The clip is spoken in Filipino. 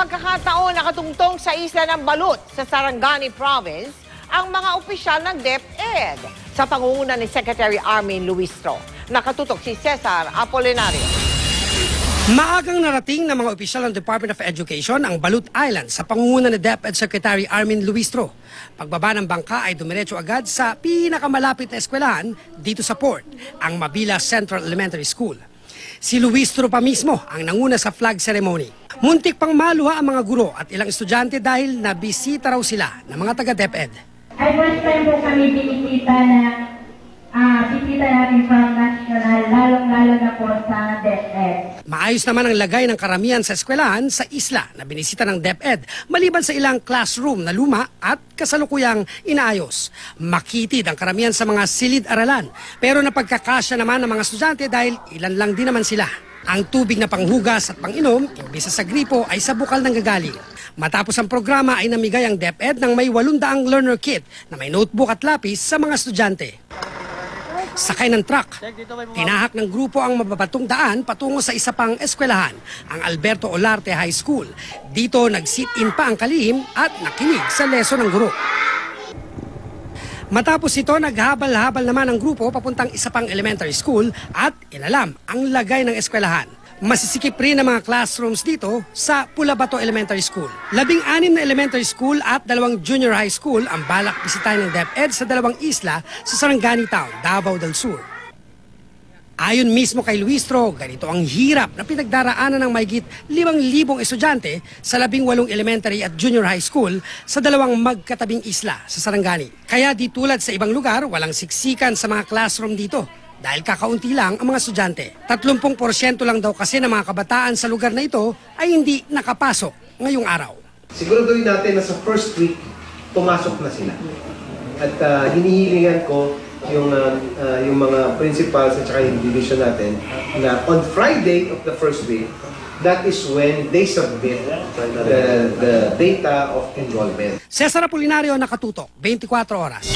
pagkakataon nakatungtong sa isla ng Balut sa Sarangani Province ang mga opisyal ng DepEd sa pangunguna ni Secretary Armin Luistro. Nakatutok si Cesar Apolinario. Maagang narating ng mga opisyal ng Department of Education ang Balut Island sa pangunguna ni DepEd Secretary Armin Luistro. Pagbaba ng bangka ay dumiretso agad sa pinakamalapit na eskwelahan dito sa port, ang Mabila Central Elementary School. Si Luistro pa mismo ang nanguna sa flag ceremony. Muntik pang maluha ang mga guro at ilang estudyante dahil nabisita raw sila ng mga taga-DepEd. Ay first time po kami binisita na bisita natin from national, lalong-lalo na po sa DepEd. Maayos naman ang lagay ng karamihan sa eskwelahan sa isla na binisita ng DepEd maliban sa ilang classroom na luma at kasalukuyang inaayos. Makitid ang karamihan sa mga silid-aralan pero napagkakasya naman ng mga estudyante dahil ilan lang din naman sila. Ang tubig na panghugas at panginom, imbis sa gripo ay sa bukal ng gagaling. Matapos ang programa ay namigay ang DepEd ng may 800 learner kit na may notebook at lapis sa mga estudyante. Sakay ng truck, tinahak ng grupo ang mababatong daan patungo sa isa pang eskwelahan, ang Alberto Olarte High School. Dito nag-sit-in pa ang kalihim at nakinig sa lesson ng guro. Matapos ito, naghabal-habal naman ang grupo papuntang isa pang elementary school at inalam ang lagay ng eskwelahan. Masisikip rin ang mga classrooms dito sa Pulabato Elementary School. 16 na elementary school at 2 junior high school ang balak bisitahin ng DepEd sa 2 isla sa Sarangani Town, Davao del Sur. Ayon mismo kay Luistro, ganito ang hirap na pinagdaraanan ng mahigit 5,000 estudyante sa 18 elementary at junior high school sa 2 magkatabing isla sa Sarangani. Kaya di tulad sa ibang lugar, walang siksikan sa mga classroom dito. Dahil kakaunti lang ang mga estudyante. 30% lang daw kasi ng mga kabataan sa lugar na ito ay hindi nakapasok ngayong araw. Siguraduhin natin na sa first week, pumasok na sila. At hinihilingan ko yung mga principals at saka yung division natin na on Friday of the first week, that is when they submit the data of enrollment. Cesar Apolinario, Nakatutok, 24 Oras.